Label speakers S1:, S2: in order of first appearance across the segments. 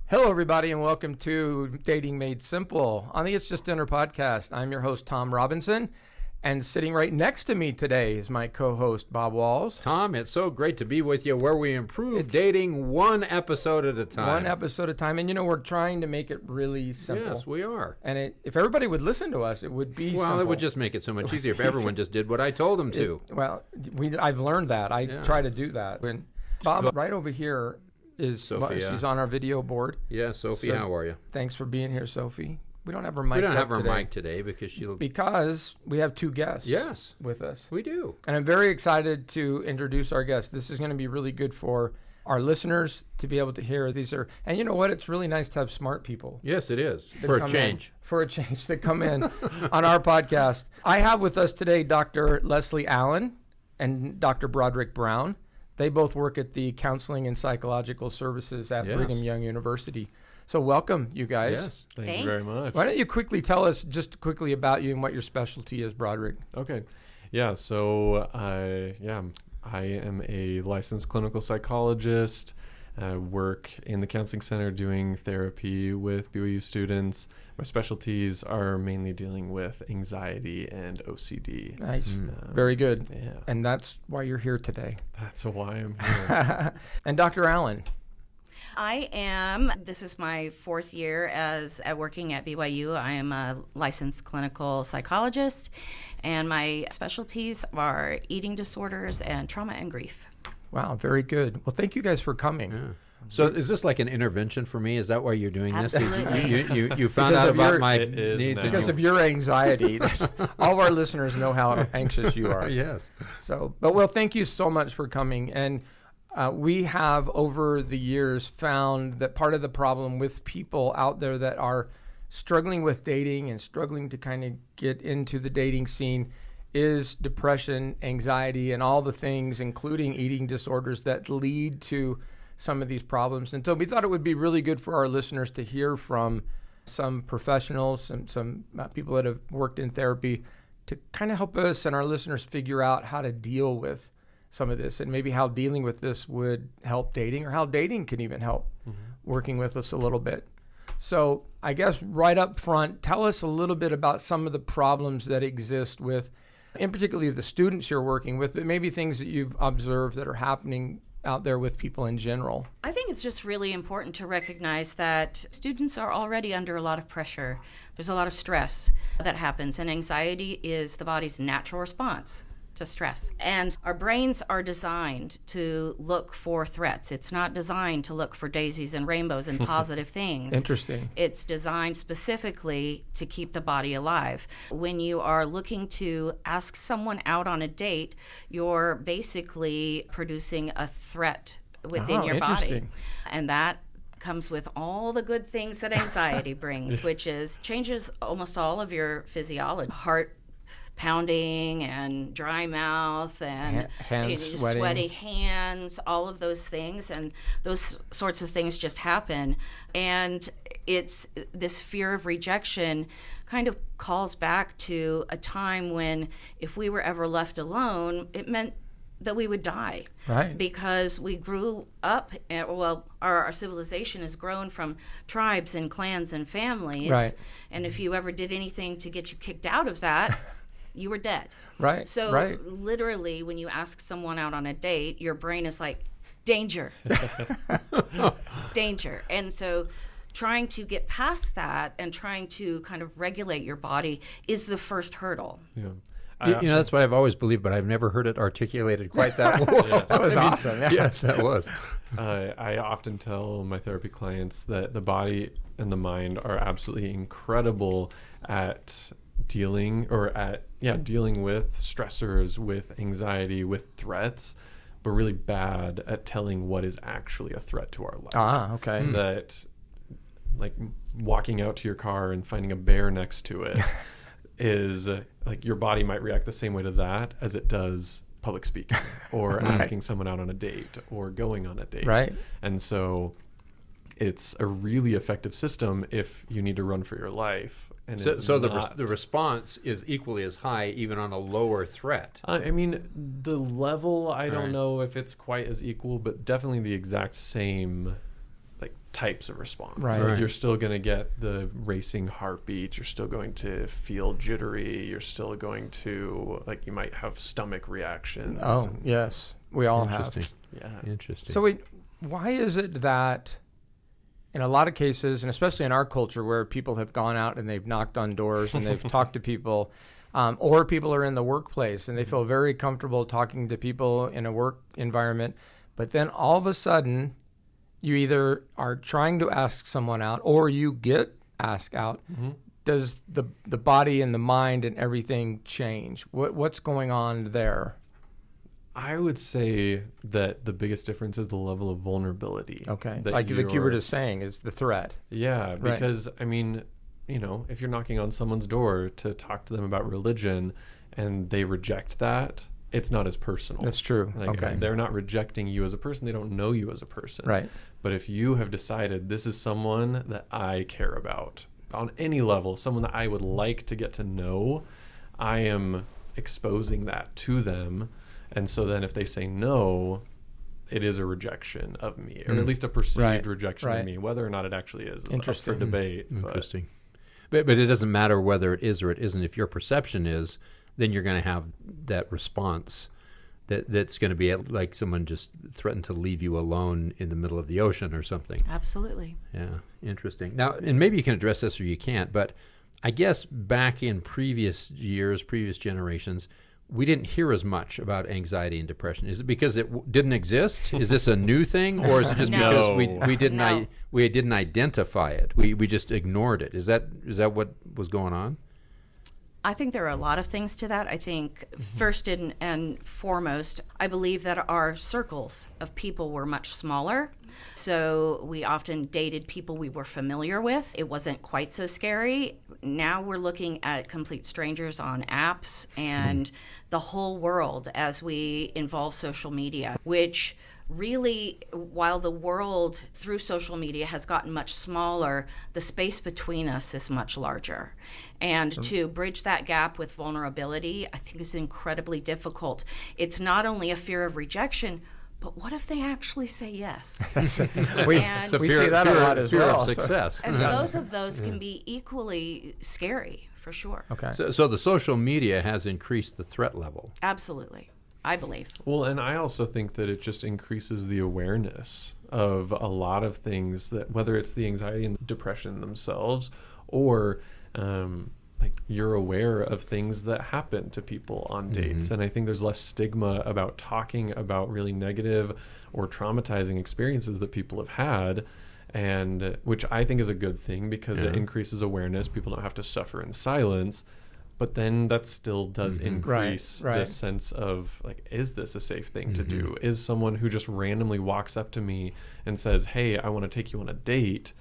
S1: Hello, everybody, and welcome to Dating Made Simple on the It's Just Dinner podcast. I'm your host, Tom Robinson, and sitting right next to me today is my co-host, Bob Walls.
S2: Tom, it's so great to be with you where we improve dating one episode at a time.
S1: One episode at a time, and we're trying to make it really simple.
S2: Yes, we are.
S1: And if everybody would listen to us, it would be simple.
S2: Well, it would just make it so much easier if everyone just did what I told them to.
S1: I've learned that. I try to do that. And Bob, right over here, is
S2: Sophia.
S1: She's on our video board.
S2: Yeah, Sophie, how are you?
S1: Thanks for being here, Sophie. We don't have her mic.
S2: We don't have her mic today
S1: because we have two guests with us.
S2: We do.
S1: And I'm very excited to introduce our guests. This is going to be really good for our listeners to be able to hear. And you know what? It's really nice to have smart people.
S2: Yes, it is. For a change.
S1: To come in on our podcast. I have with us today Dr. Lesli Allen and Dr. Brodrick Brown. They both work at the Counseling and Psychological Services at Brigham Young University. So welcome, you guys.
S2: Yes,
S3: thank
S4: you very much.
S1: Why don't you quickly tell us just quickly about you and what your specialty is, Brodrick?
S4: Okay. Yeah, so I am a licensed clinical psychologist. I work in the counseling center doing therapy with BYU students. My specialties are mainly dealing with anxiety and OCD.
S1: Nice. Very good.
S4: Yeah.
S1: And that's why you're here today.
S4: That's why I'm here.
S1: And Dr. Allen.
S3: This is my fourth year at working at BYU. I am a licensed clinical psychologist, and my specialties are eating disorders and trauma and grief.
S1: Wow, very good. Well, thank you guys for coming.
S2: Yeah. So is this like an intervention for me? Is that why you're doing this?
S3: Absolutely.
S2: You found out about my needs.
S1: Because of your anxiety. All of our listeners know how anxious you are.
S2: Yes.
S1: Well, thank you so much for coming. And we have, over the years, found that part of the problem with people out there that are struggling with dating and struggling to kind of get into the dating scene is depression, anxiety, and all the things, including eating disorders, that lead to some of these problems. And so we thought it would be really good for our listeners to hear from some professionals and some people that have worked in therapy to kind of help us and our listeners figure out how to deal with some of this, and maybe how dealing with this would help dating, or how dating can even help working with us a little bit. So I guess right up front, tell us a little bit about some of the problems that exist with, in particular, the students you're working with, but maybe things that you've observed that are happening out there with people in general.
S3: I think it's just really important to recognize that students are already under a lot of pressure. There's a lot of stress that happens, and anxiety is the body's natural response to stress. And our brains are designed to look for threats. It's not designed to look for daisies and rainbows and positive things.
S1: Interesting.
S3: It's designed specifically to keep the body alive. When you are looking to ask someone out on a date, you're basically producing a threat within your body. And that comes with all the good things that anxiety brings, which is changes almost all of your physiology. Heart pounding and dry mouth and sweaty hands, all of those things, and those sorts of things just happen. And it's this fear of rejection kind of calls back to a time when if we were ever left alone, it meant that we would die.
S1: Right.
S3: Because we grew up, our civilization has grown from tribes and clans and families.
S1: Right.
S3: And if you ever did anything to get you kicked out of that, you were dead.
S1: Right.
S3: So literally, when you ask someone out on a date, your brain is like, danger. Danger. And so trying to get past that and trying to kind of regulate your body is the first hurdle.
S4: Yeah.
S2: That's what I've always believed, but I've never heard it articulated quite that well.
S1: That was awesome. Yeah.
S2: Yes, that was.
S4: I often tell my therapy clients that the body and the mind are absolutely incredible at dealing with stressors, with anxiety, with threats, but really bad at telling what is actually a threat to our life.
S1: Okay.
S4: That, like, walking out to your car and finding a bear next to it is like your body might react the same way to that as it does public speaking or asking someone out on a date or going on a date.
S1: Right.
S4: And so it's a really effective system if you need to run for your life. And
S2: so the response is equally as high, even on a lower threat.
S4: I mean, the level, I don't know if it's quite as equal, but definitely the exact same types of response.
S1: Right.
S4: Like
S2: Right.
S4: you're still going to get the racing heartbeat. You're still going to feel jittery. You're still going to, like, you might have stomach reactions.
S1: Oh, yes. We all have.
S2: Interesting.
S4: Yeah.
S2: Interesting.
S1: So why is it that in a lot of cases, and especially in our culture where people have gone out and they've knocked on doors and they've talked to people, or people are in the workplace and they feel very comfortable talking to people in a work environment, but then all of a sudden you either are trying to ask someone out or you get asked out, does the body and the mind and everything change? What's going on there?
S4: I would say that the biggest difference is the level of vulnerability.
S1: Okay.
S4: that
S1: Like you were
S4: you're-
S1: just saying, is the threat.
S4: Yeah,
S1: Right.
S4: because I mean, you know, if you're knocking on someone's door to talk to them about religion and they reject that, it's not as personal.
S1: That's true.
S4: Like,
S1: Okay.
S4: they're not rejecting you as a person. They don't know you as a person.
S1: Right.
S4: But if you have decided this is someone that I care about on any level, someone that I would like to get to know, I am exposing that to them. And so then if they say no, it is a rejection of me, or at least a perceived
S1: Right,
S4: rejection
S1: right.
S4: of me. Whether or not it actually is up for
S1: Interesting.
S4: debate. But
S2: Interesting. But it doesn't matter whether it is or it isn't. If your perception is, then you're going to have that response that's going to be like someone just threatened to leave you alone in the middle of the ocean or something.
S3: Absolutely.
S2: Yeah, interesting. Now, and maybe you can address this or you can't, but I guess back in previous years, previous generations, we didn't hear as much about anxiety and depression. Is it because it didn't exist? Is this a new thing, or is it just
S3: No.
S2: because we didn't
S3: No.
S2: we didn't identify it? We just ignored it. Is that what was going on?
S3: I think there are a lot of things to that. I think first and foremost, I believe that our circles of people were much smaller. So we often dated people we were familiar with. It wasn't quite so scary. Now we're looking at complete strangers on apps and the whole world as we involve social media, which really, while the world through social media has gotten much smaller, the space between us is much larger. And to bridge that gap with vulnerability, I think is incredibly difficult. It's not only a fear of rejection, but what if they actually say yes?
S1: We,
S3: And-
S1: we see that a lot as
S2: fear
S1: well.
S2: of
S1: so-
S2: success.
S3: And both of those can be equally scary, for sure.
S1: Okay.
S2: So the social media has increased the threat level.
S3: Absolutely, I believe.
S4: Well, and I also think that it just increases the awareness of a lot of things, that whether it's the anxiety and depression themselves, or like you're aware of things that happen to people on dates. And I think there's less stigma about talking about really negative or traumatizing experiences that people have had, and which I think is a good thing because it increases awareness. People don't have to suffer in silence. But then that still does increase
S1: Right.
S4: the sense of, like, is this a safe thing to do? Is someone who just randomly walks up to me and says, hey, I want to take you on a date,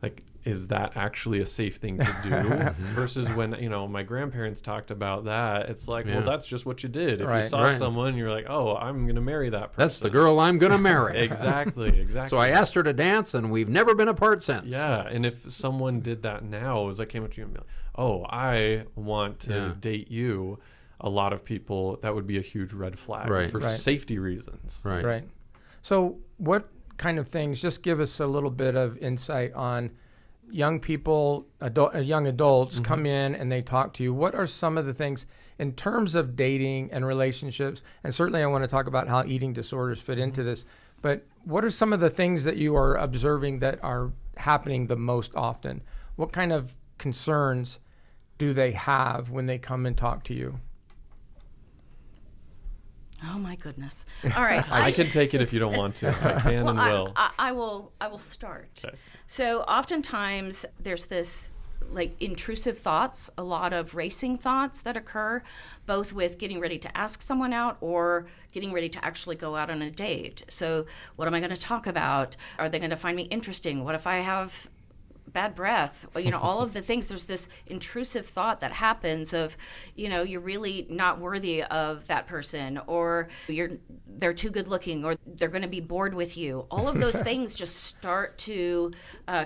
S4: like, is that actually a safe thing to do? Versus when, you know, my grandparents talked about that, it's like, well, that's just what you did. If
S1: Right.
S4: you saw
S2: Right.
S4: someone, you're like, oh, I'm going to marry that person.
S2: That's the girl I'm going to marry.
S4: Exactly.
S2: So I asked her to dance, and we've never been apart since.
S4: Yeah, and if someone did that now, as I came up to you and be like, oh, I want to date you, a lot of people, that would be a huge red flag
S2: Right.
S4: for
S1: Right.
S4: safety reasons.
S2: Right.
S1: Right. So what kind of things, just give us a little bit of insight on young people, young adults come in and they talk to you. What are some of the things in terms of dating and relationships? And certainly I want to talk about how eating disorders fit into this. But what are some of the things that you are observing that are happening the most often? What kind of concerns do they have when they come and talk to you?
S3: Oh my goodness! All right,
S4: I can take it if you don't want to. I can and will.
S3: I will start.
S4: Okay.
S3: So oftentimes there's this like intrusive thoughts, a lot of racing thoughts that occur, both with getting ready to ask someone out or getting ready to actually go out on a date. So what am I going to talk about? Are they going to find me interesting? What if I have bad breath? You know, all of the things. There's this intrusive thought that happens of, you know, you're really not worthy of that person, or they're too good looking, or they're going to be bored with you. All of those things just start to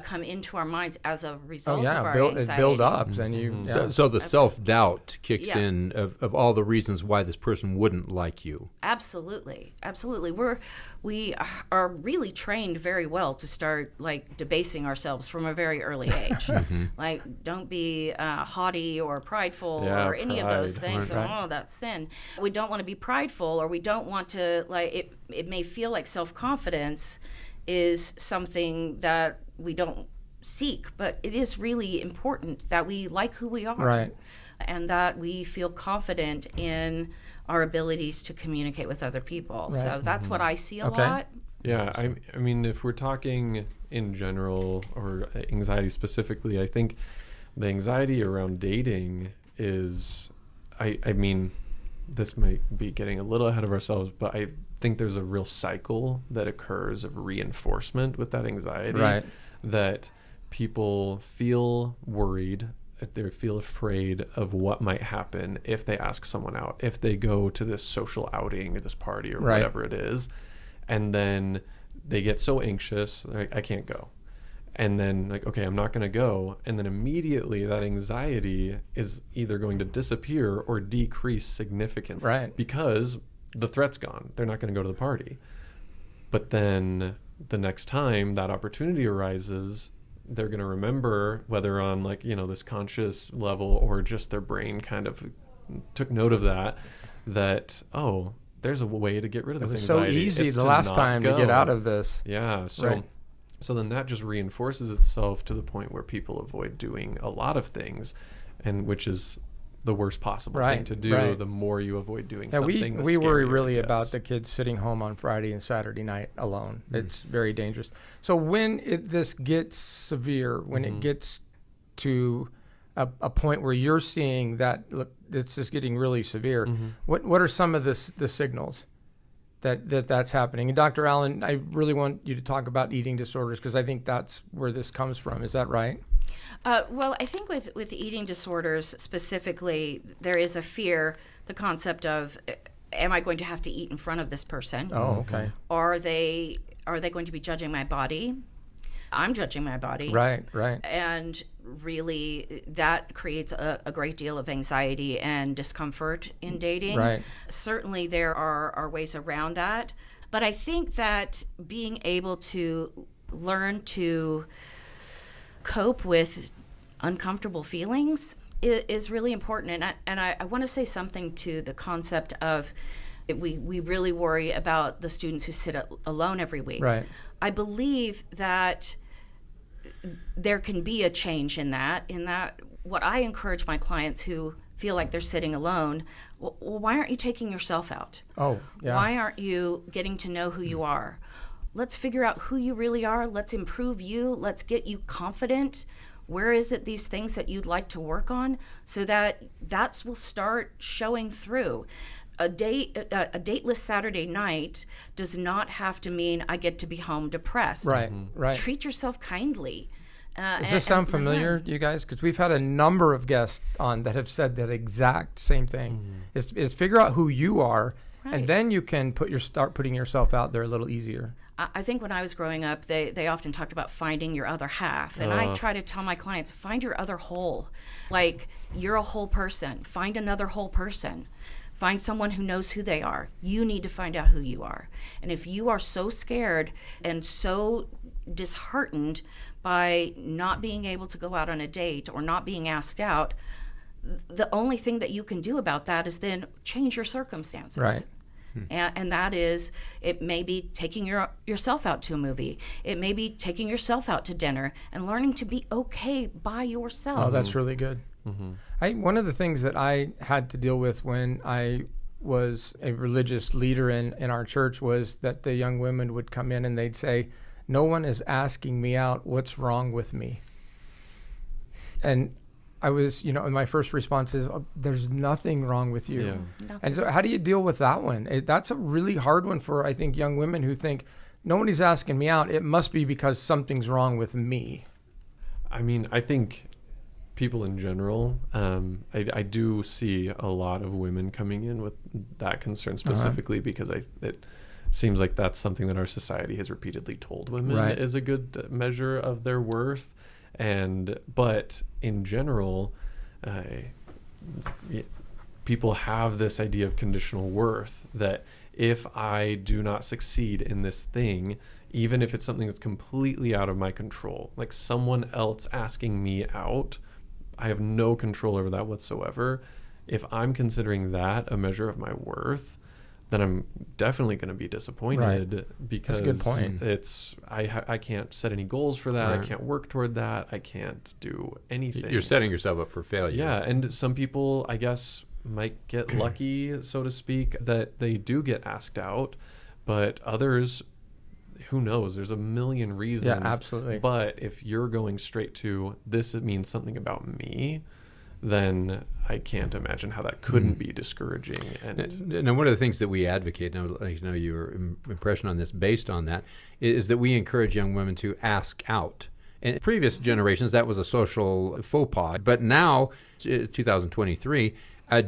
S3: come into our minds as a result of our anxiety.
S1: Build up, and you. Yeah.
S2: So the self-doubt kicks
S3: Yeah.
S2: in of all the reasons why this person wouldn't like you.
S3: Absolutely. we are really trained very well to start like debasing ourselves from a very early age. Like, don't be haughty or prideful or any of those things.
S1: Right.
S3: Oh, that's sin. We don't want to be prideful, or we don't want to, like, it may feel like self-confidence is something that we don't seek, but it is really important that we like who we are.
S1: Right.
S3: And that we feel confident in our abilities to communicate with other people.
S1: Right.
S3: So that's what I see a
S1: Okay.
S3: lot.
S4: Yeah, I mean, if we're talking in general or anxiety specifically, I think the anxiety around dating is, I mean, this might be getting a little ahead of ourselves, but I think there's a real cycle that occurs of reinforcement with that anxiety.
S1: Right.
S4: That people feel worried, they feel afraid of what might happen if they ask someone out, if they go to this social outing or this party or
S1: Right.
S4: whatever it is, and then they get so anxious, like, I can't go. And then, like, okay, I'm not going to go. And then immediately that anxiety is either going to disappear or decrease significantly.
S1: Right.
S4: Because the threat's gone. They're not going to go to the party. But then the next time that opportunity arises, they're going to remember, whether on, like, you know, this conscious level or just their brain kind of took note of that, oh, there's a way to get rid of
S1: It
S4: this
S1: was so
S4: anxiety.
S1: easy
S4: It's
S1: the
S4: to
S1: last
S4: not
S1: time
S4: go.
S1: to get out of this.
S4: Yeah. So,
S1: Right.
S4: so then that just reinforces itself to the point where people avoid doing a lot of things, and which is the worst possible thing
S1: Right,
S4: to do.
S1: right.
S4: The more you avoid doing
S1: Yeah,
S4: something, the
S1: we worry
S4: scarier it
S1: really
S4: gets.
S1: about the kids sitting home on Friday and Saturday night alone. It's very dangerous. So when this gets severe, when it gets to a point where you're seeing that, look, it's just getting really severe, what are some of the signals that's happening? And Dr. Allen, I really want you to talk about eating disorders, because I think that's where this comes from. Is that right?
S3: Well, I think with eating disorders specifically, there is a fear, the concept of, am I going to have to eat in front of this person?
S1: Oh, okay.
S3: Are they going to be judging my body? I'm judging my body.
S1: Right.
S3: And really, that creates a great deal of anxiety and discomfort in dating.
S1: Right.
S3: Certainly, there are ways around that. But I think that being able to learn to cope with uncomfortable feelings is really important. And I want to say something to the concept of, we really worry about the students who sit alone every week.
S1: Right.
S3: I believe that there can be a change in that what I encourage my clients who feel like they're sitting alone, well, why aren't you taking yourself out?
S1: Oh, yeah.
S3: Why aren't you getting to know who you are? Let's figure out who you really are. Let's improve you. Let's get you confident. Where is it these things that you'd like to work on, so that will start showing through. A dateless Saturday night does not have to mean I get to be home depressed.
S1: Right.
S3: Treat yourself kindly.
S1: Does this sound familiar, you guys? Because we've had a number of guests on that have said that exact same thing. Is figure out who you are,
S3: Right.
S1: and then you can start putting yourself out there a little easier.
S3: I think when I was growing up, they often talked about finding your other half. And I try to tell my clients, find your other whole. Like, you're a whole person. Find another whole person. Find someone who knows who they are. You need to find out who you are. And if you are so scared and so disheartened by not being able to go out on a date or not being asked out, the only thing that you can do about that is then change your circumstances.
S1: Right.
S3: And that is, it may be taking yourself out to a movie. It may be taking yourself out to dinner and learning to be okay by yourself.
S1: Oh, that's really good. One of the things that I had to deal with when I was a religious leader in our church was that the young women would come in and they'd say, no one is asking me out. What's wrong with me? And I was, and my first response is, there's nothing wrong with you.
S4: Yeah.
S1: And so how do you deal with that one? That's a really hard one for, I think, young women who think, nobody's asking me out. It must be because something's wrong with me.
S4: I mean, I think people in general, I do see a lot of women coming in with that concern specifically because it seems like that's something that our society has repeatedly told women is a good measure of their worth. But in general, people have this idea of conditional worth that if I do not succeed in this thing, even if it's something that's completely out of my control, like someone else asking me out, I have no control over that whatsoever. If I'm considering that a measure of my worth, then I'm definitely going to be disappointed, because
S1: That's a good point.
S4: it's I can't set any goals for that.
S2: Right.
S4: I can't work toward that. I can't do anything.
S2: You're setting yourself up for failure.
S4: Yeah, and some people, I guess, might get lucky, so to speak, that they do get asked out, but others, who knows? There's a million reasons.
S1: Yeah, absolutely.
S4: But if you're going straight to this, it means something about me, then I can't imagine how that couldn't be discouraging.
S2: And one of the things that we advocate, and I know your impression on this based on that, is that we encourage young women to ask out. In previous generations, that was a social faux pas. But now, 2023,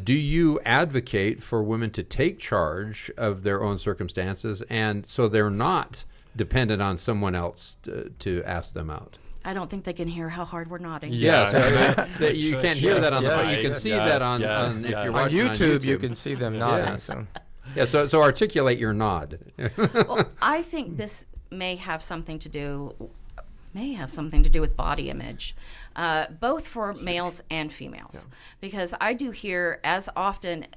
S2: do you advocate for women to take charge of their own circumstances, and so they're not dependent on someone else to ask them out?
S3: I don't think they can hear how hard we're nodding.
S2: Yeah, so you can't hear that on the
S1: yes,
S2: you can
S1: yes,
S2: see that on if you're
S1: On
S2: watching
S1: YouTube, you can see them nodding.
S2: Yes.
S1: So.
S2: Yeah, so articulate your nod.
S3: Well, I think this may have something to do with body image, both for males and females, because I do hear as often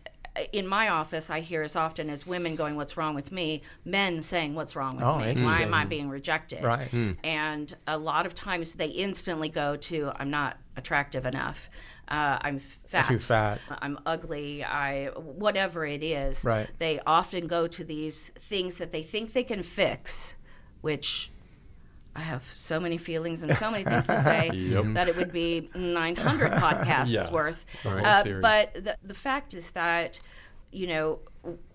S3: in my office, I hear as often as women going, "What's wrong with me?" men saying, "What's wrong with me? Why
S1: interesting.
S3: am I being rejected?"
S1: Right.
S3: And a lot of times they instantly go to, "I'm not attractive enough. I'm fat.
S1: Too fat.
S3: I'm ugly. Whatever it is."
S1: Right.
S3: They often go to these things that they think they can fix, which I have so many feelings and so many things to say that it would be 900 podcasts worth. But the fact is that,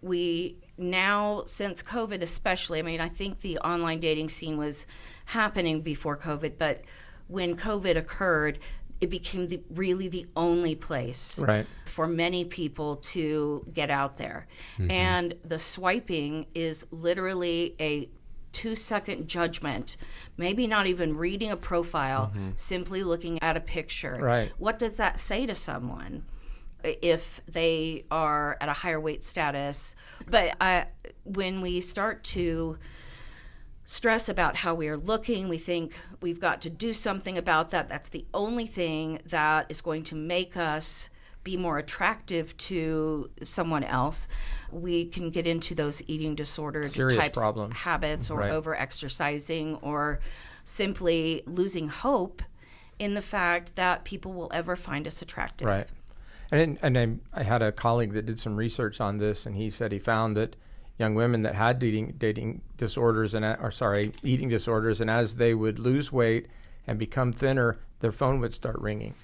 S3: we now, since COVID especially, I mean, I think the online dating scene was happening before COVID, but when COVID occurred, it became really the only place for many people to get out there. And the swiping is literally a 2-second judgment, maybe not even reading a profile, simply looking at a picture.
S1: Right.
S3: What does that say to someone if they are at a higher weight status? But when we start to stress about how we are looking, we think we've got to do something about that. That's the only thing that is going to make us be more attractive to someone else. We can get into those eating disorder types
S1: problems.
S3: Habits, or over-exercising, or simply losing hope in the fact that people will ever find us attractive.
S1: Right. And I had a colleague that did some research on this, and he said he found that young women that had eating disorders, and as they would lose weight and become thinner, their phone would start ringing,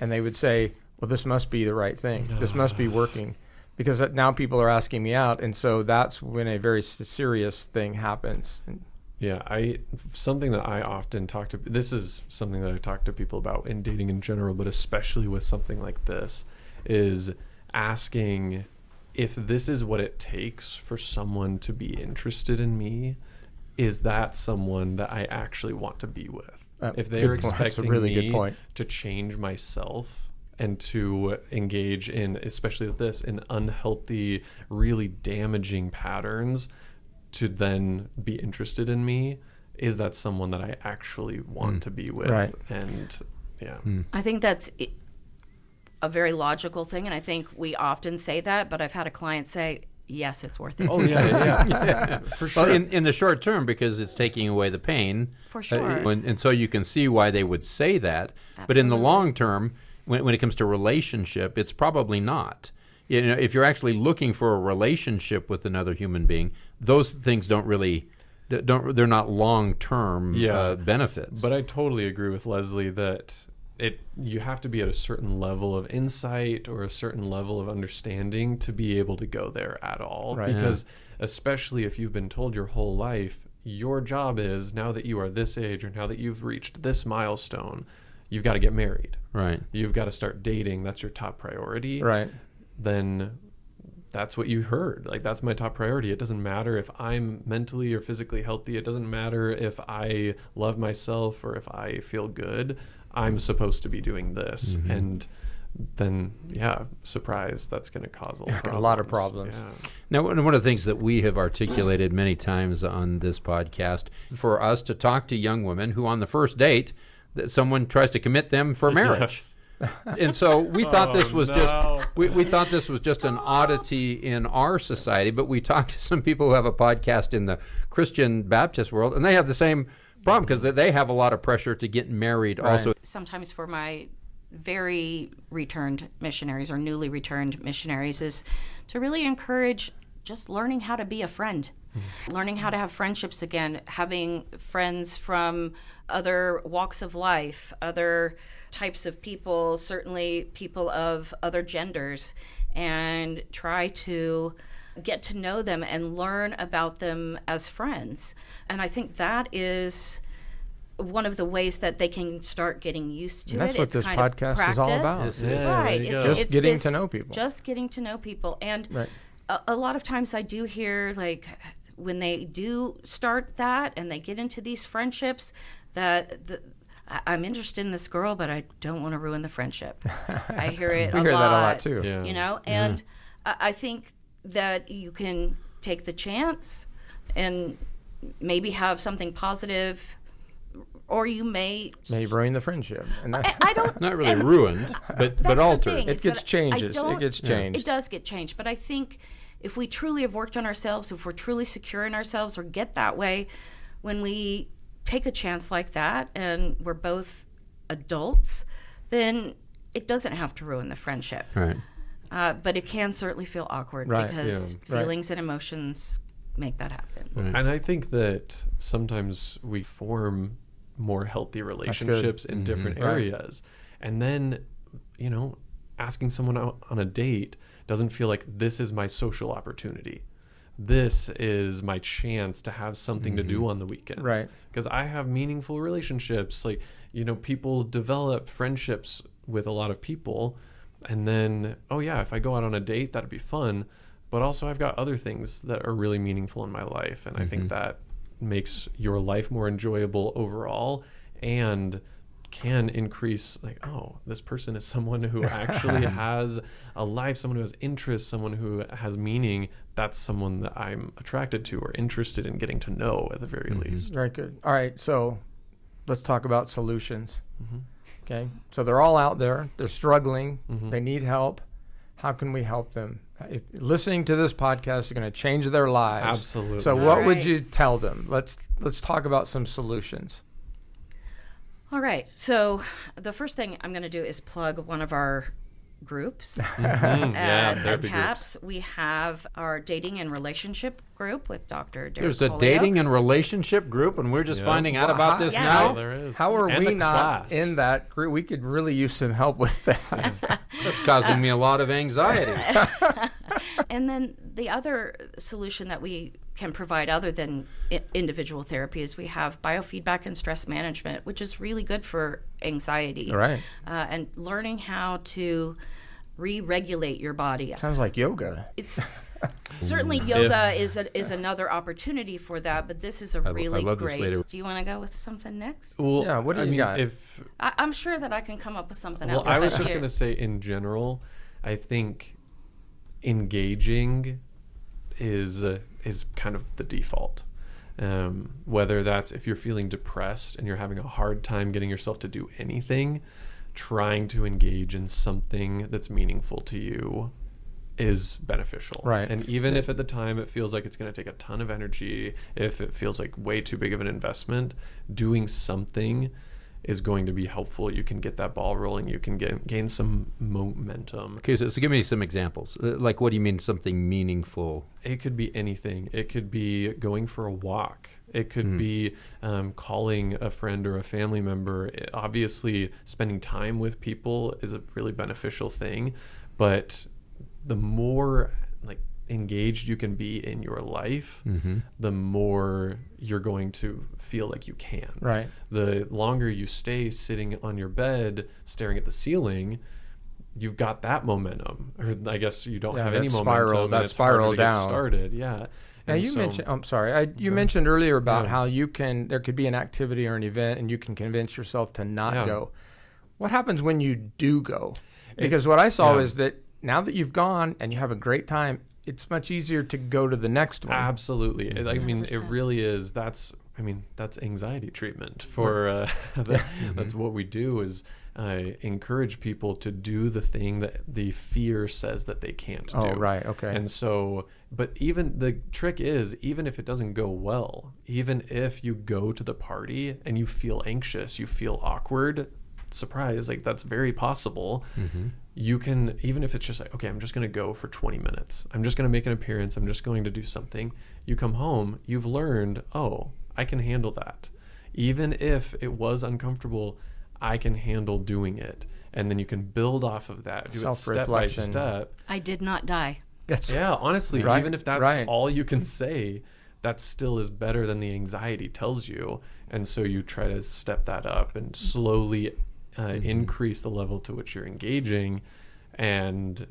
S1: and they would say, "Well, this must be the right thing. This must be working, because now people are asking me out." And so that's when a very serious thing happens.
S4: Yeah, something that I often this is something that I talk to people about in dating in general, but especially with something like this, is asking if this is what it takes for someone to be interested in me, is that someone that I actually want to be with? If they're expecting me to change myself and to engage in, especially with this, in unhealthy, really damaging patterns to then be interested in me, is that someone that I actually want to be with?
S1: Right.
S4: And
S3: I think that's a very logical thing, and I think we often say that, but I've had a client say, yes, it's worth it.
S4: Oh, yeah. For sure.
S2: Well, in the short term, because it's taking away the pain.
S3: For sure.
S2: And so you can see why they would say that. Absolutely. But in the long term, when it comes to relationship, it's probably not. If you're actually looking for a relationship with another human being, those things they're not long-term benefits.
S4: But I totally agree with Leslie that you have to be at a certain level of insight or a certain level of understanding to be able to go there at all.
S1: Right.
S4: Because especially if you've been told your whole life, your job is, now that you are this age or now that you've reached this milestone, you've got to get married.
S2: Right.
S4: You've got to start dating. That's your top priority.
S1: Right.
S4: Then that's what you heard. Like, that's my top priority. It doesn't matter if I'm mentally or physically healthy. It doesn't matter if I love myself or if I feel good. I'm supposed to be doing this. And then surprise, that's going to cause
S1: a lot of problems.
S4: Yeah.
S2: Now, one of the things that we have articulated many times on this podcast, for us to talk to young women who on the first date, that someone tries to commit them for marriage.
S4: Yes.
S2: And so we thought this was we thought this was just an oddity in our society, but we talked to some people who have a podcast in the Christian Baptist world, and they have the same problem because they have a lot of pressure to get married also.
S3: Sometimes for my very returned missionaries or newly returned missionaries is to really encourage just learning how to be a friend, learning how to have friendships again, having friends from other walks of life, other types of people, certainly people of other genders, and try to get to know them and learn about them as friends. And I think that is one of the ways that they can start getting used to
S1: That's
S3: it.
S1: what
S3: It's
S1: this
S3: kind of
S1: podcast is all
S3: practice.
S1: about.
S2: Yes, it is.
S3: Right.
S4: There you
S3: It's
S4: go.
S1: Just getting
S3: this-
S1: to know people.
S3: Just getting to know people. And
S1: Right.
S3: a lot of times I do hear, like, when they do start that and they get into these friendships, I'm interested in this girl, but I don't want to ruin the friendship. I hear it
S1: We
S3: a
S1: hear
S3: lot.
S1: that a lot too.
S4: Yeah.
S3: You know, and I think that you can take the chance and maybe have something positive, or you may
S1: ruin the friendship. And
S3: I don't
S2: Not really
S3: and
S2: ruined, but
S3: that's the
S2: altered.
S3: thing,
S1: It
S3: is
S1: gets
S3: that
S1: changes.
S3: I don't-
S1: It gets changed.
S3: It does get changed, but I think if we truly have worked on ourselves, if we're truly secure in ourselves or get that way, when we take a chance like that and we're both adults, then it doesn't have to ruin the friendship.
S2: Right.
S3: But it can certainly feel awkward
S1: Right.
S3: because
S1: Yeah. Right.
S3: feelings and emotions make that happen.
S2: Right.
S4: And I think that sometimes we form more healthy relationships in different
S1: Right.
S4: areas. And then, asking someone out on a date doesn't feel like this is my social opportunity. This is my chance to have something to do on the weekends.
S1: Right.
S4: Because I have meaningful relationships. Like, people develop friendships with a lot of people. And then, if I go out on a date, that'd be fun. But also I've got other things that are really meaningful in my life. And I think that makes your life more enjoyable overall and can increase, like, this person is someone who actually has a life, someone who has interests, someone who has meaning. That's someone that I'm attracted to or interested in getting to know at the very least.
S1: Very good. All right, so let's talk about solutions. Okay, so they're all out there. They're struggling. They need help. How can we help them? If listening to this podcast is going to change their lives.
S4: Absolutely.
S1: So what would
S3: Right.
S1: you tell them? Let's talk about some solutions.
S3: All right. So the first thing I'm going to do is plug one of our groups.
S4: Yeah,
S3: At
S4: therapy groups.
S3: CAPS, we have our dating and relationship group with Dr. Derek
S2: There's a
S3: Holyoke.
S2: dating and relationship group, and we're just
S4: Yeah.
S2: finding out
S1: Well,
S2: about
S1: how-
S2: this
S3: yeah.
S2: now.
S4: There is.
S1: How are
S4: And
S1: we
S4: a
S1: not
S4: class.
S1: in that group? We could really use some help with that.
S2: That's causing me a lot of anxiety.
S3: And then the other solution that we can provide other than individual therapy is we have biofeedback and stress management, which is really good for anxiety.
S1: Right.
S3: And learning how to re-regulate your body.
S1: Sounds like yoga.
S3: It's certainly yoga is another opportunity for that, but this is a really
S2: love this
S3: great.
S2: lady.
S3: Do you want to go with something next?
S4: Well,
S1: Yeah, what do
S4: I
S1: you
S4: mean,
S1: got?
S3: I'm sure that I can come up with something
S4: Well,
S3: else.
S4: I was
S3: but
S4: just
S3: here-
S4: going to say, in general, I think engaging is kind of the default. Whether that's if you're feeling depressed and you're having a hard time getting yourself to do anything, trying to engage in something that's meaningful to you is beneficial.
S1: Right.
S4: And even if at the time it feels like it's going to take a ton of energy, if it feels like way too big of an investment, doing something is going to be helpful. You can get that ball rolling. You can gain some momentum.
S2: Okay, so give me some examples. Like, what do you mean something meaningful?
S4: It could be anything. It could be going for a walk. It could be calling a friend or a family member. Obviously, spending time with people is a really beneficial thing, but the more engaged you can be in your life, the more you're going to feel like you can.
S1: Right.
S4: The longer you stay sitting on your bed staring at the ceiling, you've got that momentum. Or I guess you don't
S1: Yeah,
S4: have
S1: that
S4: any
S1: spiral-
S4: momentum.
S1: that
S4: and it's harder
S1: spiral
S4: to get
S1: down.
S4: started. Yeah.
S1: Now
S4: And
S1: you
S4: so-
S1: mentioned. I'm sorry. You mentioned earlier about
S4: Yeah.
S1: how there could be an activity or an event, and you can convince yourself to not
S4: Yeah.
S1: go. What happens when you do go? Because what I saw
S4: yeah.
S1: is that now that you've gone and you have a great time, it's much easier to go to the next one.
S4: Absolutely. I mean, it
S3: 100%.
S4: really is. That's anxiety treatment for, that's what we do is encourage people to do the thing that the fear says that they can't do.
S1: Oh, right. Okay.
S4: And so, but even the trick is, even if it doesn't go well, even if you go to the party and you feel anxious, you feel awkward, surprise, like that's very possible. You can, even if it's just like, okay, I'm just going to go for 20 minutes. I'm just going to make an appearance. I'm just going to do something. You come home, you've learned, oh, I can handle that. Even if it was uncomfortable, I can handle doing it. And then you can build off of that, do it step by
S1: Self-reflection.
S4: step.
S3: I did not die.
S4: Yeah, honestly,
S1: Right,
S4: even if that's
S1: right.
S4: all you can say, that still is better than the anxiety tells you. And so you try to step that up and slowly increase the level to which you're engaging, and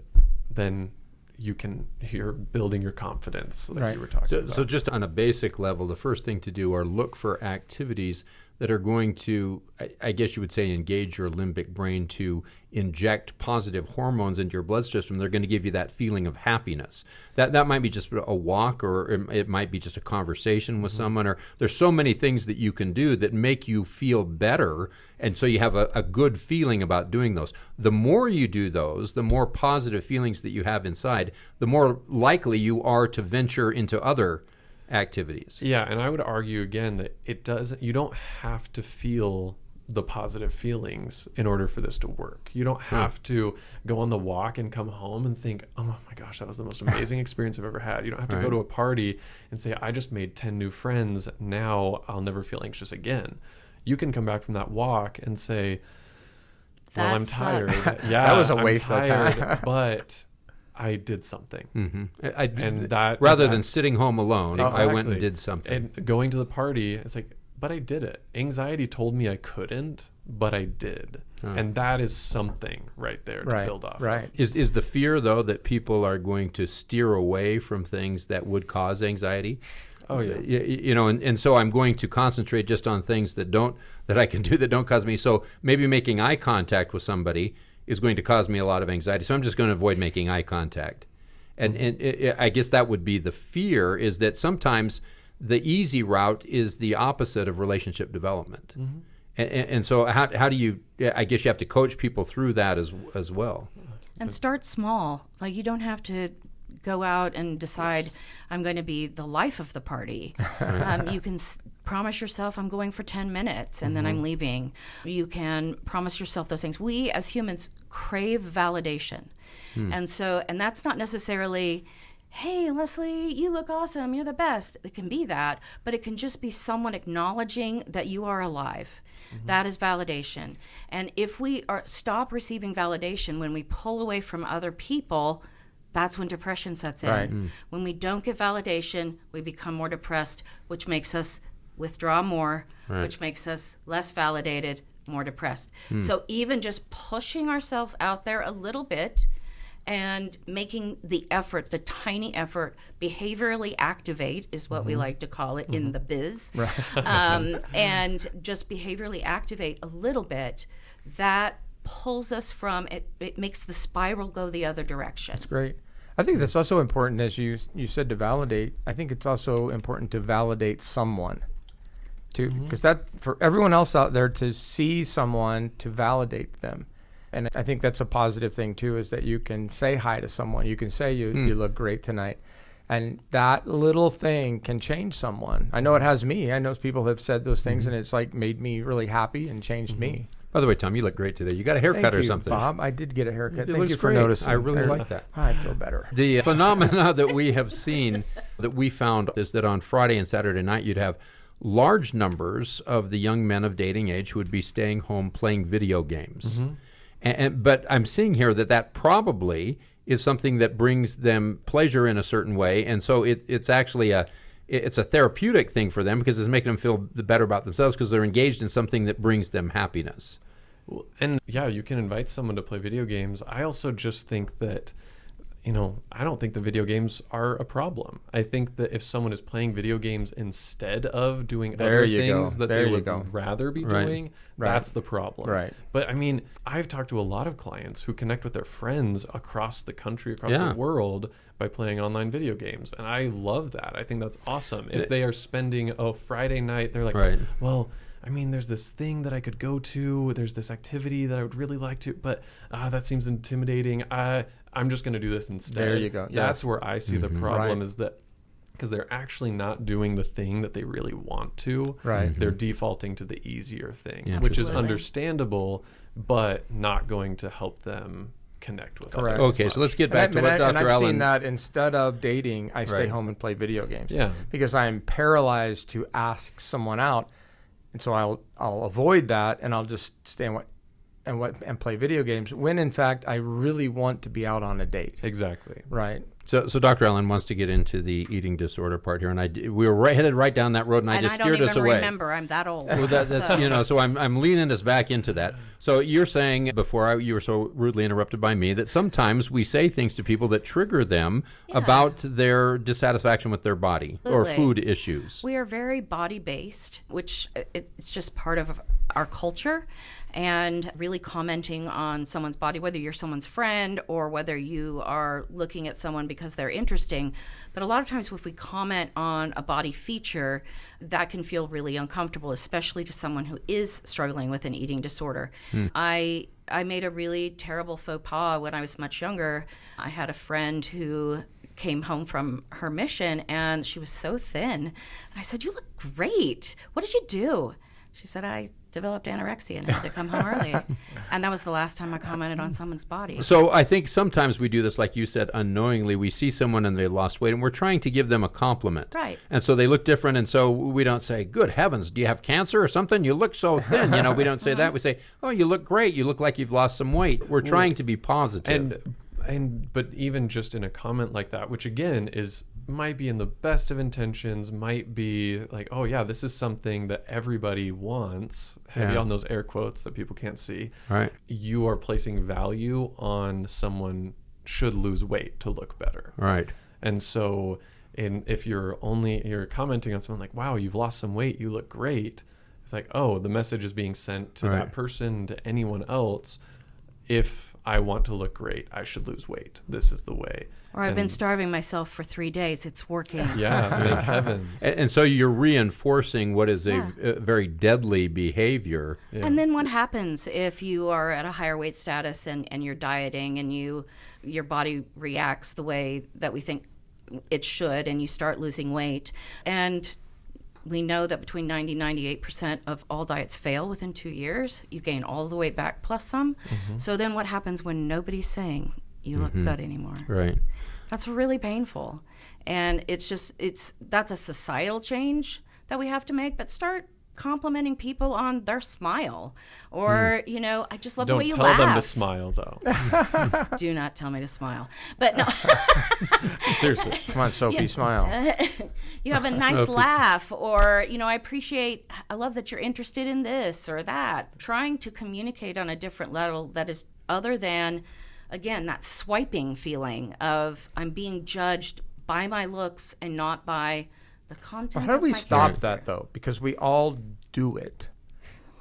S4: then you're building your confidence, like
S1: Right.
S4: you were talking about.
S2: So just on a basic level, the first thing to do are look for activities that are going to, I guess you would say, engage your limbic brain to inject positive hormones into your blood system. They're going to give you that feeling of happiness. That might be just a walk, or it might be just a conversation with someone, or there's so many things that you can do that make you feel better, and so you have a good feeling about doing those. The more you do those, the more positive feelings that you have inside, the more likely you are to venture into other activities.
S4: Yeah, and I would argue again that you don't have to feel the positive feelings in order for this to work. You don't have to go on the walk and come home and think, oh my gosh, that was the most amazing experience I've ever had. You don't have to go to a party and say, I just made 10 new friends. Now I'll never feel anxious again. You can come back from that walk and say, well, I'm tired. Yeah,
S1: That was a
S4: I'm
S1: waste of
S4: tired,
S1: time.
S4: but I did something.
S2: And
S4: that
S2: rather than sitting home alone, I went and
S4: Exactly.
S2: did something.
S4: And going to the party, it's like, but I did it. Anxiety told me I couldn't, but I did. And that is something right there to build off
S1: Right.
S4: of.
S2: Is the fear, though, that people are going to steer away from things that would cause anxiety?
S4: Oh, yeah.
S2: You know, and so I'm going to concentrate just on things that I can do that don't cause me. So maybe making eye contact with somebody is going to cause me a lot of anxiety. So I'm just going to avoid making eye contact. And I guess that would be the fear, is that sometimes the easy route is the opposite of relationship development. And so how do you, I guess you have to coach people through that as well.
S3: And start small. Like, you don't have to go out and decide, I'm going to be the life of the party. You can promise yourself, I'm going for 10 minutes and then I'm leaving. You can promise yourself those things. We as humans crave validation. And that's not necessarily, hey, Leslie, you look awesome, you're the best. It can be that, but it can just be someone acknowledging that you are alive. That is validation. And if we stop receiving validation when we pull away from other people, that's when depression sets in.
S1: Right.
S3: When we don't get validation, we become more depressed, which makes us withdraw more, which makes us less validated, more depressed. So even just pushing ourselves out there a little bit and making the effort, the tiny effort, behaviorally activate is what we like to call it in the biz. And just behaviorally activate a little bit, that pulls us from it. It makes the spiral go the other direction.
S1: That's great. I think that's also important, as you said, to validate. I think it's also important to validate someone, too, because that, for everyone else out there to see someone, to validate them. And I think that's a positive thing, too, is that you can say hi to someone. You can say, you look great tonight. And that little thing can change someone. I know it has me. I know people have said those things, and it's like made me really happy and changed me.
S2: By the way, Tom, you look great today. You got a haircut
S1: Thank
S2: or
S1: you,
S2: something.
S1: Bob. I did get a haircut.
S2: It
S1: Thank
S2: looks
S1: you for
S2: great.
S1: noticing.
S2: I really like that.
S1: I feel better.
S2: The phenomena that we have seen, that we found, is that on Friday and Saturday night, you'd have large numbers of the young men of dating age who would be staying home playing video games. But I'm seeing here that probably is something that brings them pleasure in a certain way, and so it's actually it's a therapeutic thing for them, because it's making them feel better about themselves because they're engaged in something that brings them happiness.
S4: And yeah, you can invite someone to play video games. I also just think that I don't think the video games are a problem. I think that if someone is playing video games instead of doing other things that they would rather be doing, that's the problem.
S1: Right.
S4: But I mean, I've talked to a lot of clients who connect with their friends across the country, across the world by playing online video games. And I love that. I think that's awesome. If they are spending a Friday night, they're like, well, I mean, there's this thing that I could go to. There's this activity that I would really like to, but that seems intimidating. I'm just going to do this instead.
S1: There you go.
S4: That's where I see the problem is that because they're actually not doing the thing that they really want to.
S1: Right.
S4: They're defaulting to the easier thing,
S2: Yeah,
S4: which is understandable, but not going to help them connect with others.
S2: Okay, so let's get back to what Dr.
S1: And I've
S2: Allen...
S1: seen that instead of dating, I stay home and play video games.
S4: Yeah.
S1: Because I'm paralyzed to ask someone out. And so I'll avoid that, and I'll just stay and play video games when in fact I really want to be out on a date.
S4: Exactly.
S1: Right.
S2: So Dr. Allen wants to get into the eating disorder part here, and we were headed right down that road, and I just steered us away.
S3: I don't even remember. I'm that old.
S2: Well, that's so I'm leaning us back into that. So you're saying before you were so rudely interrupted by me that sometimes we say things to people that trigger them about their dissatisfaction with their body or food issues.
S3: We are very body-based, which it's just part of our culture. And really commenting on someone's body, whether you're someone's friend or whether you are looking at someone because they're interesting. But a lot of times if we comment on a body feature, that can feel really uncomfortable, especially to someone who is struggling with an eating disorder. I made a really terrible faux pas when I was much younger. I had a friend who came home from her mission and she was so thin. And I said, "You look great. What did you do?" She said, "I developed anorexia and had to come home early." And that was the last time I commented on someone's body.
S2: So I think sometimes we do this, like you said, unknowingly. We see someone and they lost weight and we're trying to give them a compliment.
S3: Right.
S2: And so they look different, and so we don't say, "Good heavens, do you have cancer or something? You look so thin." We don't say that. We say, "Oh, you look great. You look like you've lost some weight." We're trying to be positive.
S4: But even just in a comment like that, which again might be in the best of intentions, might be like, "Oh yeah, this is something that everybody wants," heavy on those air quotes that people can't see.
S2: Right.
S4: You are placing value on someone should lose weight to look better.
S2: Right.
S4: And so if you're commenting on someone like, "Wow, you've lost some weight, you look great," it's like, oh, the message is being sent to that person, to anyone else. If I want to look great, I should lose weight. This is the way.
S3: Or I've been starving myself for 3 days. It's working.
S4: Yeah, thank heavens.
S2: And so you're reinforcing what is a very deadly behavior.
S3: Yeah. And then what happens if you are at a higher weight status and you're dieting and your body reacts the way that we think it should, and you start losing weight? And we know that between 90 and 98% of all diets fail within 2 years. You gain all the weight back plus some. So then what happens when nobody's saying you look good anymore?
S2: Right.
S3: That's really painful. And that's a societal change that we have to make, but start complimenting people on their smile. Or, I just love the way you laugh.
S4: Don't tell them to smile, though.
S3: Do not tell me to smile. But no.
S4: Seriously.
S1: Come on, Sophie, smile.
S3: You have a nice laugh, or, I love that you're interested in this or that. Trying to communicate on a different level that is other than, again, that swiping feeling of I'm being judged by my looks and not by the content.
S1: How do we stop
S3: character.
S1: that, though? Because we all do it.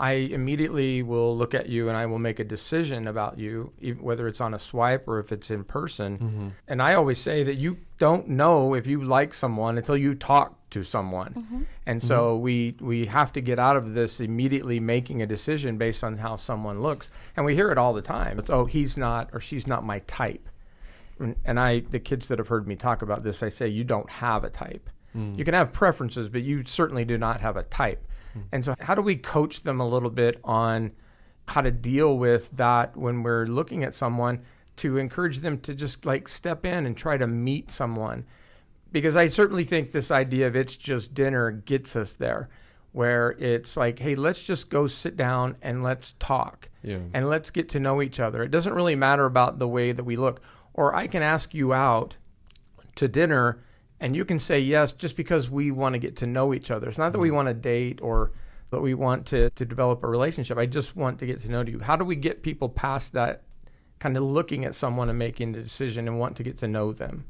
S1: I immediately will look at you and I will make a decision about you, whether it's on a swipe or if it's in person. And I always say that you don't know if you like someone until you talk to someone. And so we have to get out of this immediately making a decision based on how someone looks. And we hear it all the time. It's, "Oh, he's not or she's not my type." And the kids that have heard me talk about this, I say, you don't have a type. You can have preferences, but you certainly do not have a type. And so how do we coach them a little bit on how to deal with that when we're looking at someone, to encourage them to just step in and try to meet someone? Because I certainly think this idea of it's just dinner gets us there, where it's like, hey, let's just go sit down and let's talk and let's get to know each other. It doesn't really matter about the way that we look. Or I can ask you out to dinner and you can say yes just because we want to get to know each other. It's not that we want to date or that we want to develop a relationship. I just want to get to know you. How do we get people past that kind of looking at someone and making the decision and want to get to know them?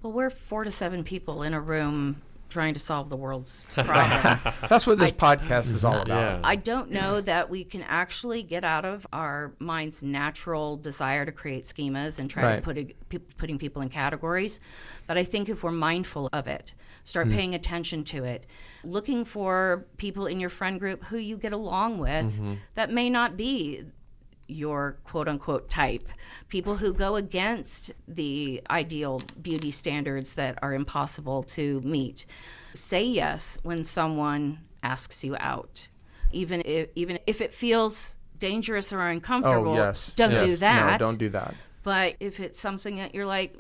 S3: Well, we're 4 to 7 people in a room trying to solve the world's problems.
S1: That's what this podcast is all about.
S4: Yeah.
S3: I don't know that we can actually get out of our mind's natural desire to create schemas and try
S1: Right.
S3: to putting people in categories. But I think if we're mindful of it, start paying attention to it, looking for people in your friend group who you get along with that may not be your quote unquote type, people who go against the ideal beauty standards that are impossible to meet. Say yes when someone asks you out, even if it feels dangerous or uncomfortable.
S1: Oh, yes.
S3: Don't
S1: Yes.
S3: do that.
S1: No, don't do that.
S3: But if it's something that you're like,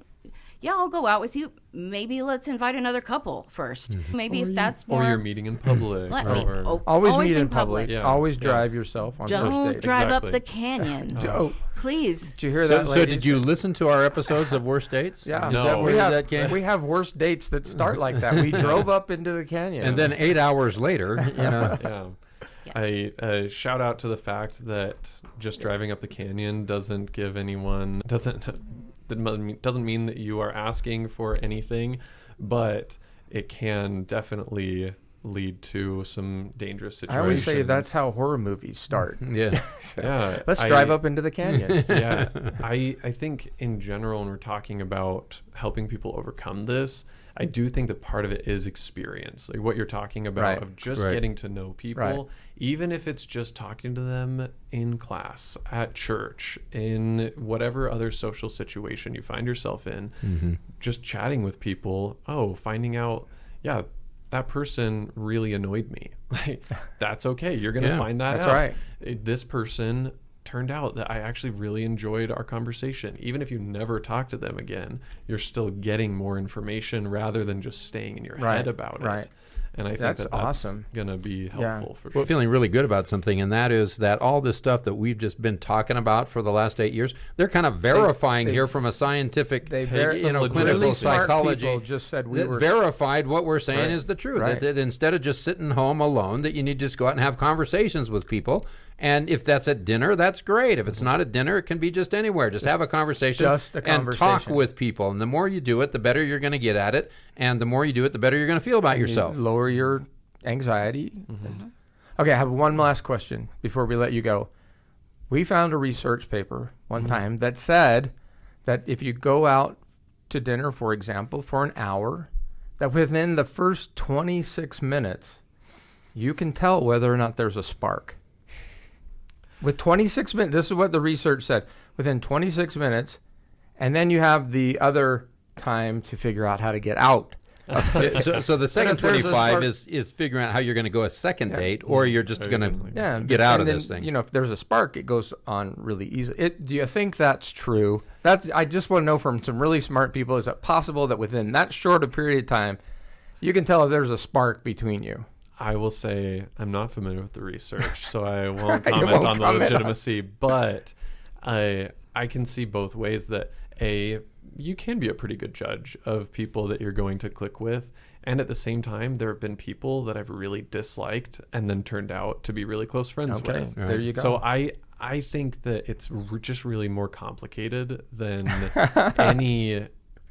S3: yeah, I'll go out with you. Maybe let's invite another couple first. Maybe if that's more.
S4: Or you're meeting in public.
S3: Let me-
S4: or,
S3: oh,
S1: Always meet
S3: meet
S1: in public.
S4: Yeah.
S1: Always
S4: Yeah.
S1: drive yourself on
S3: Don't
S1: first dates.
S3: drive
S4: Exactly.
S3: up the canyon.
S1: Oh,
S3: Please.
S1: did you hear
S2: So,
S1: that,
S2: so
S1: ladies?
S2: did you listen to our episodes of Worst Dates?
S1: Yeah.
S2: Is
S4: No.
S2: that where
S1: we have,
S2: that came?
S1: we have worst dates that start like that. We drove up into the canyon.
S2: And then 8 hours later, you know.
S4: Yeah. I shout out to the fact that just driving up the canyon doesn't give anyone doesn't mean that you are asking for anything, but it can definitely lead to some dangerous
S1: I
S4: situations.
S1: always say that's how horror movies start.
S2: Yeah.
S4: Yeah,
S1: Let's drive up into the canyon.
S4: Yeah, I think in general when we're talking about helping people overcome this, I do think that part of it is experience, like what you're talking about,
S1: Right.
S4: of just
S2: Right.
S4: getting to know people,
S1: Right.
S4: even if it's just talking to them in class, at church, in whatever other social situation you find yourself in, just chatting with people, finding out, yeah, that person really annoyed me. Like, that's okay. You're going to
S2: Yeah,
S4: find that
S1: that's
S4: out.
S1: right.
S4: This person turned out that I actually really enjoyed our conversation. Even if you never talk to them again, you're still getting more information rather than just staying in your
S1: Right,
S4: head about
S1: right.
S4: it. And I think
S1: That's
S4: that's
S1: awesome.
S4: going to be helpful for
S2: Well,
S4: sure.
S2: feeling really good about something, and that is that all this stuff that we've just been talking about for the last 8 years, they're kind of verifying
S1: they-
S2: here from a scientific,
S1: They
S2: clinical
S1: really smart
S2: psychology.
S1: people just said we
S2: that
S1: were
S2: verified what we're saying
S1: Right.
S2: is the truth.
S1: Right.
S2: That instead of just sitting home alone, that you need to just go out and have conversations with people. And if that's at dinner, that's great. If it's not at dinner, it can be just anywhere. Just have a conversation,
S1: just a
S2: and talk
S1: conversation.
S2: with people. And the more you do it, the better you're going to get at it. And the more you do it, the better you're going to feel about yourself.
S1: You lower your anxiety. Okay, I have one last question before we let you go. We found a research paper one time that said that if you go out to dinner, for example, for an hour, that within the first 26 minutes, you can tell whether or not there's a spark. With 26 minutes, this is what the research said. Within 26 minutes, and then you have the other time to figure out how to get out.
S2: So the second
S1: if there's a
S2: 25
S1: spark-
S2: is figuring out how you're going to go a second date, or you're just
S4: Or
S2: going
S4: you're
S2: to
S4: gonna,
S1: Yeah,
S2: get out
S1: and
S2: of
S1: then,
S2: this thing.
S1: You know, if there's a spark, it goes on really easily. Do you think that's true? I just want to know from some really smart people, is it possible that within that short a period of time, you can tell if there's a spark between you?
S4: I will say I'm not familiar with the research, so I won't
S1: You
S4: comment
S1: won't
S4: on the
S1: comment on-
S4: legitimacy. But I can see both ways that you can be a pretty good judge of people that you're going to click with, and at the same time, there have been people that I've really disliked and then turned out to be really close friends
S1: Okay,
S4: with.
S1: there you go.
S4: So I think that it's just really more complicated than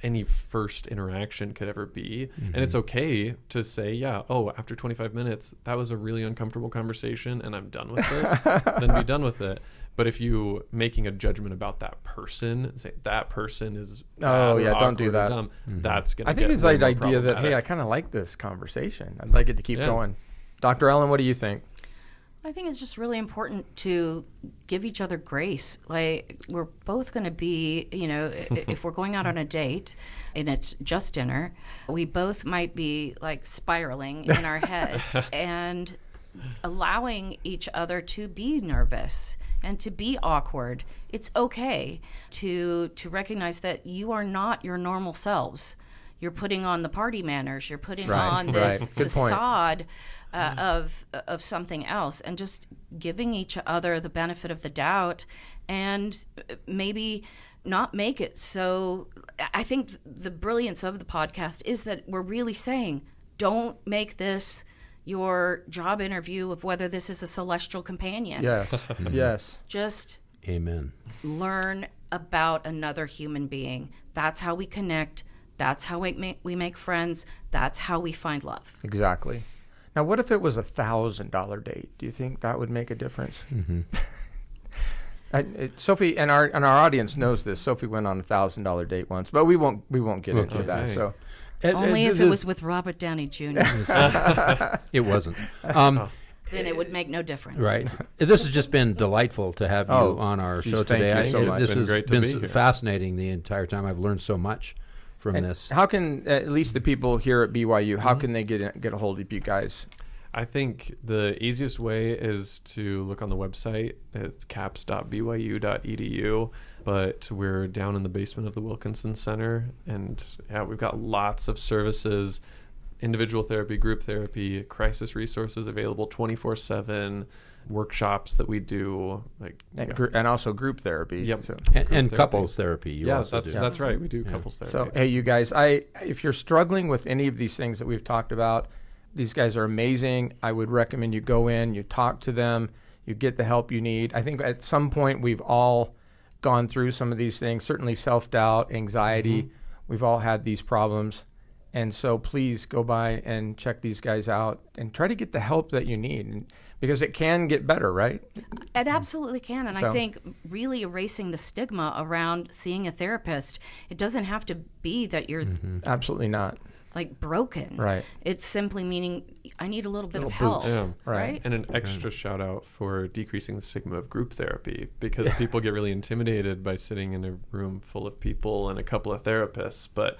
S4: any first interaction could ever be. And it's okay to say, yeah, after 25 minutes, that was a really uncomfortable conversation and I'm done with this, then be done with it. But if you making a judgment about that person and say that person is bad or
S1: don't do
S4: awkward or
S1: that.
S4: dumb, that's going to
S1: I think
S4: get
S1: it's
S4: way
S1: like the
S4: more
S1: idea that, hey, I
S4: problematic.
S1: kind of like this conversation. I'd like it to keep
S4: Yeah.
S1: going. Dr. Ellen, what do you think?
S3: I think it's just really important to give each other grace. Like, we're both going to be, if we're going out on a date and it's just dinner, we both might be like spiraling in our heads and allowing each other to be nervous and to be awkward. It's okay to recognize that you are not your normal selves. You're putting on the party manners. You're putting
S1: Right,
S3: on this
S1: right. Good point.
S3: facade of something else, and just giving each other the benefit of the doubt, and maybe not make it so. I think the brilliance of the podcast is that we're really saying, don't make this your job interview of whether this is a celestial companion.
S1: Yes, yes.
S3: Just
S2: Amen.
S3: learn about another human being. That's how we connect. That's how we make friends. That's how we find love.
S1: Exactly. Now, what if it was $1,000 date? Do you think that would make a difference?
S2: Mm-hmm.
S1: Sophie and our audience knows this. Sophie went on $1,000 date once, but we won't get into
S4: Okay.
S1: that. So
S3: Only if it was with Robert Downey Jr.
S2: It wasn't.
S3: Then it would make no difference.
S2: Right. This has just been delightful to have you on our
S1: geez,
S2: show
S1: thank
S2: today.
S1: you so much.
S2: This
S4: It's been
S2: has
S4: great to
S2: been
S4: be here.
S2: fascinating the entire time. I've learned so much from
S1: And
S2: this.
S1: how can at least the people here at BYU? How can they get a hold of you guys?
S4: I think the easiest way is to look on the website. It's caps.byu.edu, but we're down in the basement of the Wilkinson Center, and we've got lots of services, individual therapy, group therapy, crisis resources available 24/7, workshops that we do,
S1: And also group therapy.
S4: Yep.
S1: So.
S2: And
S4: therapy.
S2: couples therapy. You also do.
S4: that's right. We do couples therapy.
S1: So, hey, you guys, if you're struggling with any of these things that we've talked about, these guys are amazing. I would recommend you go in, you talk to them, you get the help you need. I think at some point we've all gone through some of these things, certainly self-doubt, anxiety. We've all had these problems. And so please go by and check these guys out and try to get the help that you need, because it can get better, right?
S3: It absolutely can. And
S1: So-
S3: I think really erasing the stigma around seeing a therapist, it doesn't have to be that you're
S1: Absolutely not.
S3: like broken.
S1: Right.
S3: It's simply meaning I need a little bit of
S1: Little
S3: help.
S1: boost.
S4: Yeah.
S3: Right.
S4: And an extra shout out for decreasing the stigma of group therapy, because people get really intimidated by sitting in a room full of people and a couple of therapists. But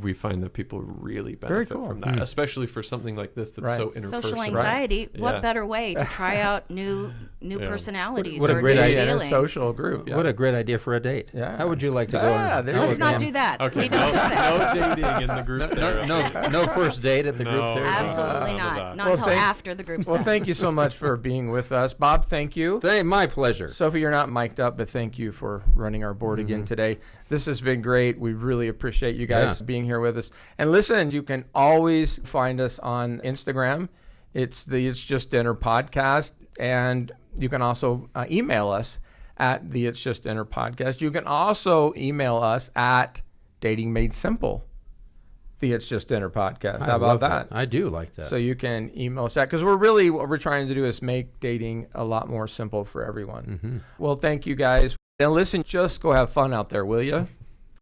S4: we find that people really benefit
S1: cool.
S4: from that, especially for something like this that's
S1: Right.
S4: so interpersonal.
S3: Social anxiety,
S4: Yeah.
S3: what better way to try out new
S4: Yeah.
S3: personalities
S2: What a
S3: or
S2: great
S3: new
S2: idea.
S1: And a
S3: feelings?
S1: social group. Yeah.
S2: What a great idea for a date.
S1: Yeah.
S2: How would you like to go?
S1: Yeah, there
S3: Let's
S1: you
S3: not
S1: go.
S3: do that.
S4: Okay,
S3: We don't do that.
S4: no dating in the group therapy.
S2: No first date at the group
S4: No.
S2: therapy.
S3: Absolutely
S4: Love
S3: not.
S4: that.
S3: Not
S1: Well,
S3: until
S1: thank-
S3: after the group
S1: Well,
S3: stuff.
S1: thank you so much for being with us. Bob, thank you.
S2: My pleasure.
S1: Sophie, you're not mic'd up, but thank you for running our board again today. This has been great. We really appreciate you guys being here with us. And listen, you can always find us on Instagram. It's Just Dinner podcast. And you can also email us at the It's Just Dinner podcast. You can also email us at Dating Made Simple, the It's Just Dinner podcast. How
S2: I
S1: about
S2: love
S1: that?
S2: I do like that.
S1: So you can email us that, because what we're trying to do is make dating a lot more simple for everyone. Well, thank you guys. And listen, just go have fun out there, will you?